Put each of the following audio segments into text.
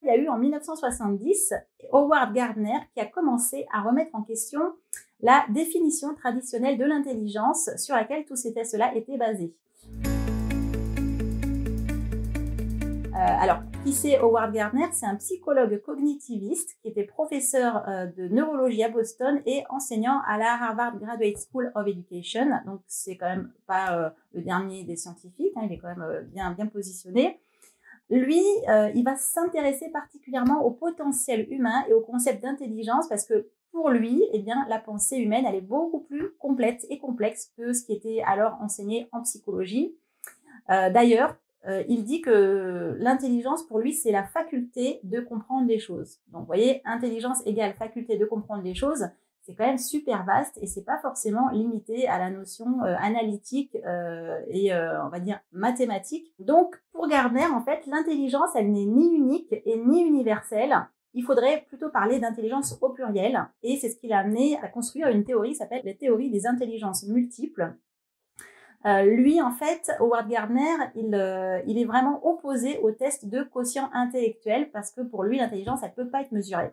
Il y a eu en 1970 Howard Gardner qui a commencé à remettre en question la définition traditionnelle de l'intelligence sur laquelle tous ces tests-là étaient basés. Alors, qui c'est Howard Gardner? C'est un psychologue cognitiviste qui était professeur de neurologie à Boston et enseignant à la Harvard Graduate School of Education. Donc, c'est quand même pas le dernier des scientifiques, hein, il est quand même bien positionné. Lui, il va s'intéresser particulièrement au potentiel humain et au concept d'intelligence parce que pour lui, eh bien, la pensée humaine, elle est beaucoup plus complète et complexe que ce qui était alors enseigné en psychologie. D'ailleurs, il dit que l'intelligence, pour lui, c'est la faculté de comprendre les choses. Donc, vous voyez, intelligence égale faculté de comprendre les choses, c'est quand même super vaste et c'est pas forcément limité à la notion analytique et on va dire mathématique. Donc, pour Gardner, en fait, l'intelligence, elle n'est ni unique et ni universelle. Il faudrait plutôt parler d'intelligence au pluriel et c'est ce qui l'a amené à construire une théorie qui s'appelle la théorie des intelligences multiples. Lui, en fait, Howard Gardner, il est vraiment opposé au test de quotient intellectuel parce que pour lui, l'intelligence, elle peut pas être mesurée.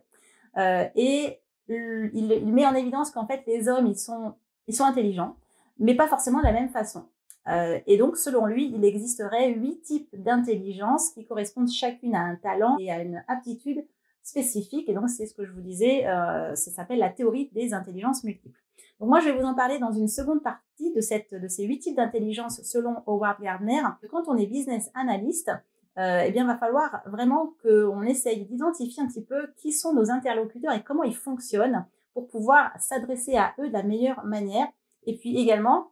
Et il met en évidence qu'en fait, les hommes, ils sont intelligents, mais pas forcément de la même façon. Et donc, selon lui, il existerait 8 types d'intelligence qui correspondent chacune à un talent et à une aptitude spécifique. Et donc, c'est ce que je vous disais, ça s'appelle la théorie des intelligences multiples. Donc moi, je vais vous en parler dans une seconde partie de ces 8 types d'intelligence selon Howard Gardner. Quand on est business analyst, eh bien, il va falloir vraiment qu'on essaye d'identifier un petit peu qui sont nos interlocuteurs et comment ils fonctionnent pour pouvoir s'adresser à eux de la meilleure manière. Et puis également,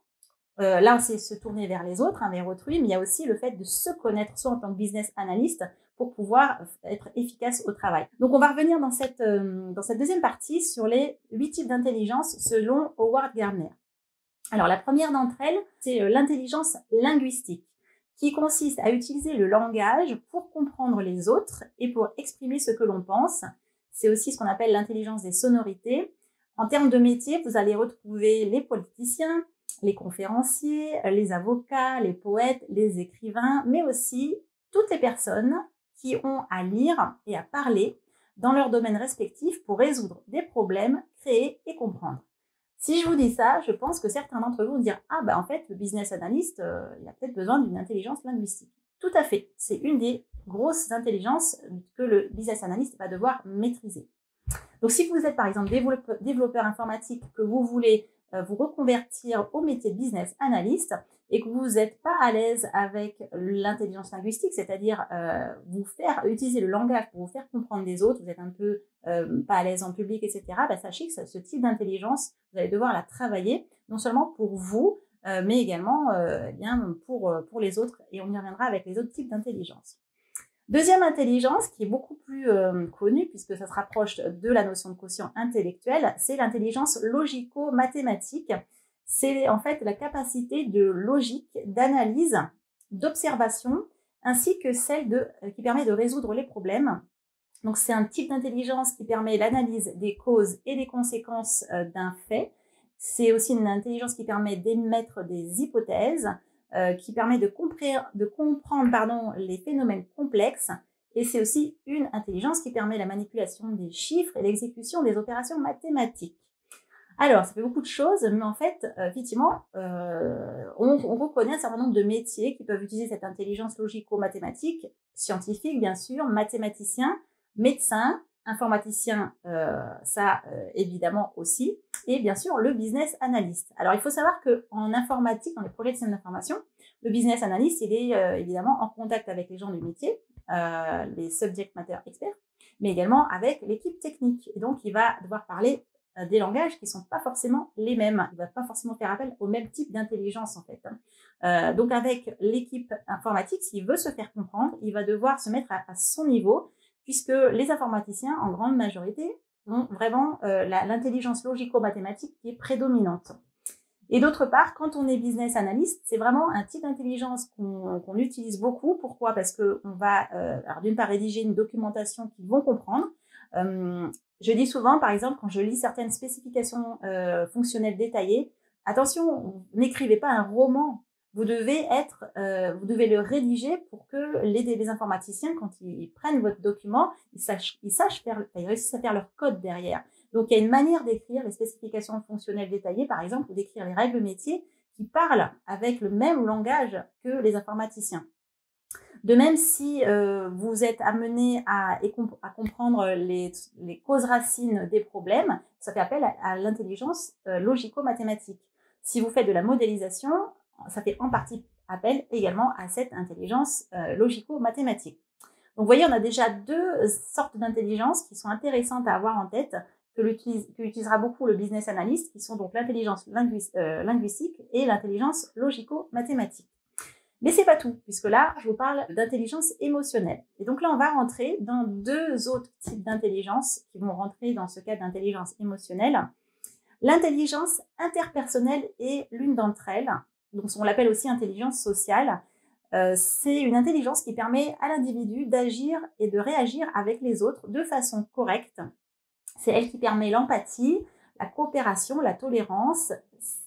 là, c'est se tourner vers les autres, vers autrui, mais il y a aussi le fait de se connaître soi en tant que business analyst pour pouvoir être efficace au travail. Donc, on va revenir dans cette deuxième partie sur les 8 types d'intelligence selon Howard Gardner. Alors, la première d'entre elles, c'est l'intelligence linguistique, qui consiste à utiliser le langage pour comprendre les autres et pour exprimer ce que l'on pense. C'est aussi ce qu'on appelle l'intelligence des sonorités. En termes de métier, vous allez retrouver les politiciens, les conférenciers, les avocats, les poètes, les écrivains, mais aussi toutes les personnes qui ont à lire et à parler dans leur domaine respectif pour résoudre des problèmes, créer et comprendre. Si je vous dis ça, je pense que certains d'entre vous vont dire « Ah, en fait, le business analyst, il a peut-être besoin d'une intelligence linguistique. » Tout à fait, c'est une des grosses intelligences que le business analyst va devoir maîtriser. Donc, si vous êtes par exemple développeur informatique, que vous voulez vous reconvertir au métier de business analyst et que vous n'êtes pas à l'aise avec l'intelligence linguistique, c'est-à-dire vous faire utiliser le langage pour vous faire comprendre des autres, vous êtes un peu pas à l'aise en public, etc., sachez que ce type d'intelligence, vous allez devoir la travailler, non seulement pour vous, mais également pour les autres, et on y reviendra avec les autres types d'intelligence. Deuxième intelligence, qui est beaucoup plus connue, puisque ça se rapproche de la notion de quotient intellectuel, c'est l'intelligence logico-mathématique. C'est en fait la capacité de logique, d'analyse, d'observation, ainsi que celle qui permet de résoudre les problèmes. Donc c'est un type d'intelligence qui permet l'analyse des causes et des conséquences d'un fait. C'est aussi une intelligence qui permet d'émettre des hypothèses, qui permet de comprendre les phénomènes complexes, et c'est aussi une intelligence qui permet la manipulation des chiffres et l'exécution des opérations mathématiques. Alors, ça fait beaucoup de choses, mais en fait, effectivement, on reconnaît un certain nombre de métiers qui peuvent utiliser cette intelligence logico-mathématique, scientifique bien sûr, mathématicien, médecin, informaticien, évidemment aussi, et bien sûr le business analyst. Alors il faut savoir qu'en informatique, dans les projets de système d'information, le business analyst, il est évidemment en contact avec les gens du métier, les subject matter experts, mais également avec l'équipe technique. Et donc il va devoir parler des langages qui ne sont pas forcément les mêmes. Il ne va pas forcément faire appel au même type d'intelligence en fait. Donc avec l'équipe informatique, s'il veut se faire comprendre, il va devoir se mettre à son niveau, puisque les informaticiens, en grande majorité, ont vraiment l'intelligence logico-mathématique qui est prédominante. Et d'autre part, quand on est business analyst, c'est vraiment un type d'intelligence qu'on utilise beaucoup. Pourquoi? Parce qu'on va, alors d'une part, rédiger une documentation qu'ils vont comprendre. Je dis souvent, par exemple, quand je lis certaines spécifications fonctionnelles détaillées, attention, n'écrivez pas un roman vous devez le rédiger pour que les informaticiens, quand ils prennent votre document, ils réussissent à faire leur code derrière. Donc, il y a une manière d'écrire les spécifications fonctionnelles détaillées, par exemple, ou d'écrire les règles métiers qui parlent avec le même langage que les informaticiens. De même, si vous êtes amené à comprendre les causes racines des problèmes, ça fait appel à l'intelligence logico-mathématique. Si vous faites de la modélisation, ça fait en partie appel également à cette intelligence logico-mathématique. Donc, vous voyez, on a déjà deux sortes d'intelligence qui sont intéressantes à avoir en tête, que utilisera beaucoup le business analyst, qui sont donc l'intelligence linguistique et l'intelligence logico-mathématique. Mais c'est pas tout, puisque là, je vous parle d'intelligence émotionnelle. Et donc là, on va rentrer dans deux autres types d'intelligence qui vont rentrer dans ce cas d'intelligence émotionnelle. L'intelligence interpersonnelle est l'une d'entre elles, donc on l'appelle aussi intelligence sociale. C'est une intelligence qui permet à l'individu d'agir et de réagir avec les autres de façon correcte. C'est elle qui permet l'empathie, la coopération, la tolérance.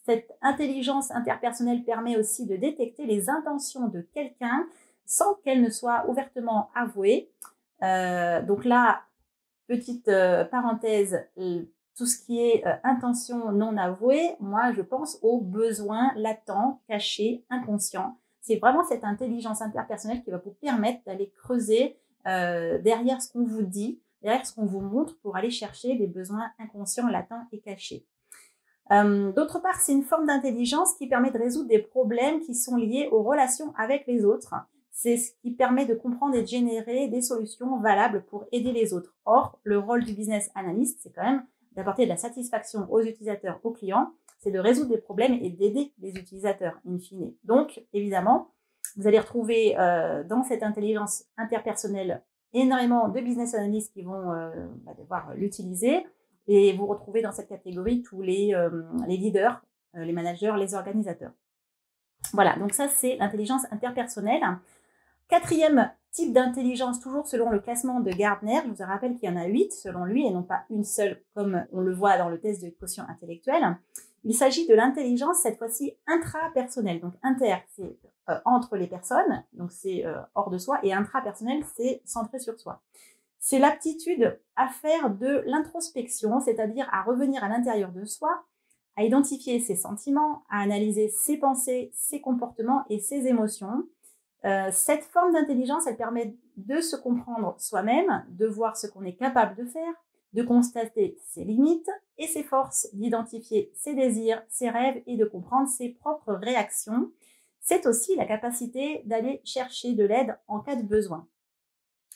Cette intelligence interpersonnelle permet aussi de détecter les intentions de quelqu'un sans qu'elles ne soient ouvertement avouées. Donc là, petite parenthèse, tout ce qui est intention non avouée, moi je pense aux besoins latents, cachés, inconscients. C'est vraiment cette intelligence interpersonnelle qui va vous permettre d'aller creuser derrière ce qu'on vous dit, derrière ce qu'on vous montre pour aller chercher les besoins inconscients, latents et cachés. D'autre part, c'est une forme d'intelligence qui permet de résoudre des problèmes qui sont liés aux relations avec les autres. C'est ce qui permet de comprendre et de générer des solutions valables pour aider les autres. Or, le rôle du business analyst, c'est quand même d'apporter de la satisfaction aux utilisateurs, aux clients, c'est de résoudre des problèmes et d'aider les utilisateurs, in fine. Donc, évidemment, vous allez retrouver dans cette intelligence interpersonnelle énormément de business analysts qui vont devoir l'utiliser. Et vous retrouvez dans cette catégorie tous les leaders, les managers, les organisateurs. Voilà, donc ça, c'est l'intelligence interpersonnelle. Quatrième type d'intelligence, toujours selon le classement de Gardner, je vous rappelle qu'il y en a 8 selon lui, et non pas une seule comme on le voit dans le test de quotient intellectuel. Il s'agit de l'intelligence, cette fois-ci, intrapersonnelle. Donc inter, c'est entre les personnes, donc c'est hors de soi, et intrapersonnel, c'est centré sur soi. C'est l'aptitude à faire de l'introspection, c'est-à-dire à revenir à l'intérieur de soi, à identifier ses sentiments, à analyser ses pensées, ses comportements et ses émotions. Cette forme d'intelligence, elle permet de se comprendre soi-même, de voir ce qu'on est capable de faire, de constater ses limites et ses forces, d'identifier ses désirs, ses rêves et de comprendre ses propres réactions. C'est aussi la capacité d'aller chercher de l'aide en cas de besoin.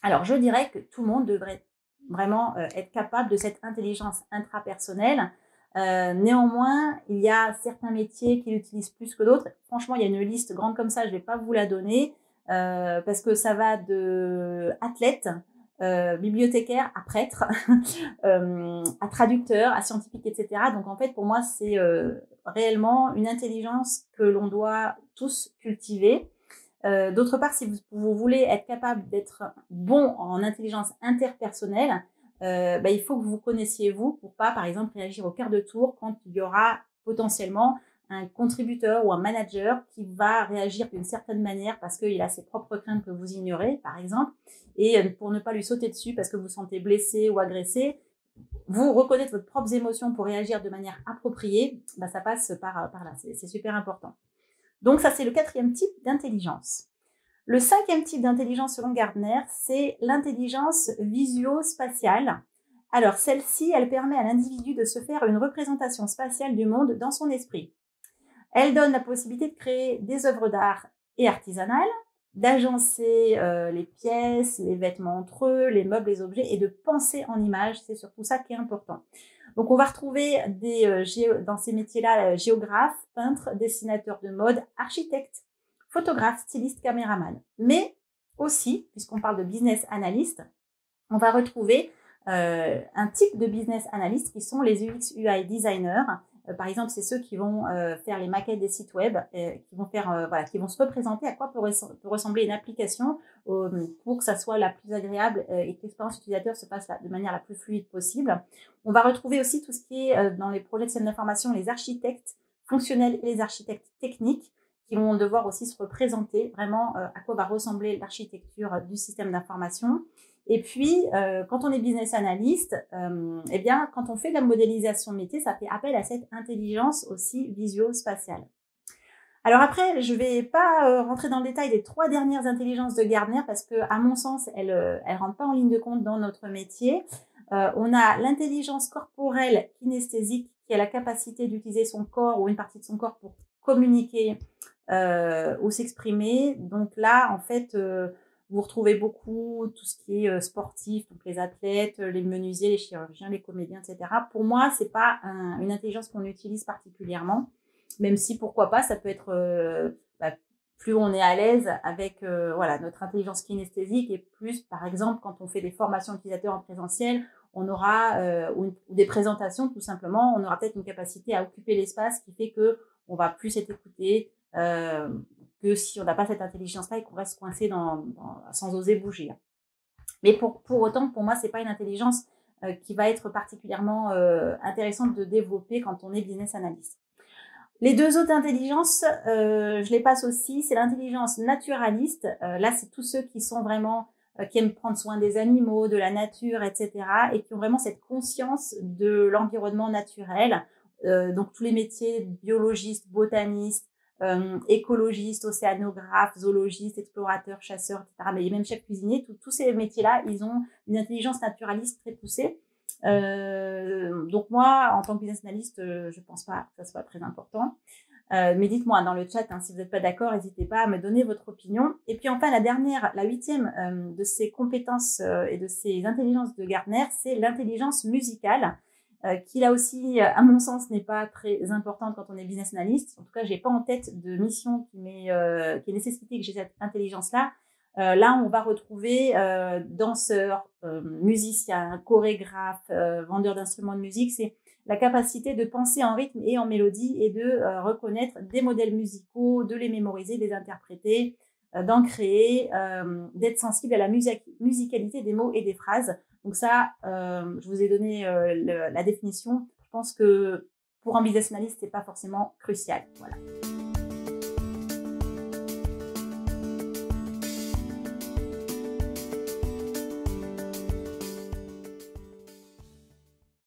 Alors, je dirais que tout le monde devrait vraiment être capable de cette intelligence intrapersonnelle. Néanmoins, il y a certains métiers qui l'utilisent plus que d'autres. Franchement, il y a une liste grande comme ça, je ne vais pas vous la donner parce que ça va de athlète, bibliothécaire à prêtre, à traducteur, à scientifique, etc. Donc, en fait, pour moi, c'est réellement une intelligence que l'on doit tous cultiver. D'autre part, si vous voulez être capable d'être bon en intelligence interpersonnelle, il faut que vous connaissiez vous pour pas, par exemple, réagir au quart de tour quand il y aura potentiellement un contributeur ou un manager qui va réagir d'une certaine manière parce qu'il a ses propres craintes que vous ignorez, par exemple, et pour ne pas lui sauter dessus parce que vous vous sentez blessé ou agressé, vous reconnaître votre propre émotion pour réagir de manière appropriée, ça passe par là, c'est super important. Donc ça, c'est le quatrième type d'intelligence. Le cinquième type d'intelligence selon Gardner, c'est l'intelligence visio-spatiale. Alors celle-ci, elle permet à l'individu de se faire une représentation spatiale du monde dans son esprit. Elle donne la possibilité de créer des œuvres d'art et artisanales, d'agencer les pièces, les vêtements entre eux, les meubles, les objets, et de penser en images. C'est surtout ça qui est important. Donc, on va retrouver dans ces métiers-là géographes, peintres, dessinateurs de mode, architectes, photographes, stylistes, caméramans. Mais aussi, puisqu'on parle de business analyst, on va retrouver un type de business analyst qui sont les UX UI designers. Par exemple, c'est ceux qui vont faire les maquettes des sites web, qui vont se représenter à quoi peut ressembler une application pour que ça soit la plus agréable et que l'expérience utilisateur se passe de manière la plus fluide possible. On va retrouver aussi tout ce qui est dans les projets de système d'information, les architectes fonctionnels et les architectes techniques qui vont devoir aussi se représenter vraiment à quoi va ressembler l'architecture du système d'information. Et puis, quand on est business analyst, eh bien, quand on fait de la modélisation de métier, ça fait appel à cette intelligence aussi visuo-spatiale. Alors après, je vais pas rentrer dans le détail des 3 dernières intelligences de Gardner parce que, à mon sens, elles rentrent pas en ligne de compte dans notre métier. On a l'intelligence corporelle kinesthésique qui a la capacité d'utiliser son corps ou une partie de son corps pour communiquer ou s'exprimer. Donc là, en fait, vous retrouvez beaucoup tout ce qui est sportif, donc les athlètes, les menuisiers, les chirurgiens, les comédiens, etc. Pour moi, c'est pas une intelligence qu'on utilise particulièrement, même si pourquoi pas, ça peut être plus on est à l'aise avec voilà notre intelligence kinesthésique et plus, par exemple, quand on fait des formations utilisateurs en présentiel, on aura ou des présentations tout simplement, on aura peut-être une capacité à occuper l'espace qui fait que on va plus être écouté que si on n'a pas cette intelligence-là et qu'on reste coincé sans oser bouger. Mais pour autant, pour moi, c'est pas une intelligence qui va être particulièrement intéressante de développer quand on est business analyst. Les 2 autres intelligences, je les passe aussi. C'est l'intelligence naturaliste. Là, c'est tous ceux qui sont vraiment qui aiment prendre soin des animaux, de la nature, etc. et qui ont vraiment cette conscience de l'environnement naturel. Donc, tous les métiers, biologistes, botanistes, écologistes, océanographes, zoologistes, explorateurs, chasseurs, etc. Mais même chefs cuisiniers, tous ces métiers-là, ils ont une intelligence naturaliste très poussée. Donc moi, en tant que business analyst, je pense pas que ça soit très important. Mais dites-moi dans le chat, hein, si vous n'êtes pas d'accord, n'hésitez pas à me donner votre opinion. Et puis enfin, la 8e de ces compétences et de ces intelligences de Gardner, c'est l'intelligence musicale, qui là aussi, à mon sens, n'est pas très importante quand on est business analyst. En tout cas, j'ai pas en tête de mission qui est nécessité que j'ai cette intelligence-là. Là, on va retrouver danseurs, musiciens, chorégraphes, vendeurs d'instruments de musique. C'est la capacité de penser en rythme et en mélodie et de reconnaître des modèles musicaux, de les mémoriser, de les interpréter, d'en créer, d'être sensible à la musicalité des mots et des phrases. Donc ça, je vous ai donné la définition. Je pense que pour un business analyst, c'est pas forcément crucial. Voilà.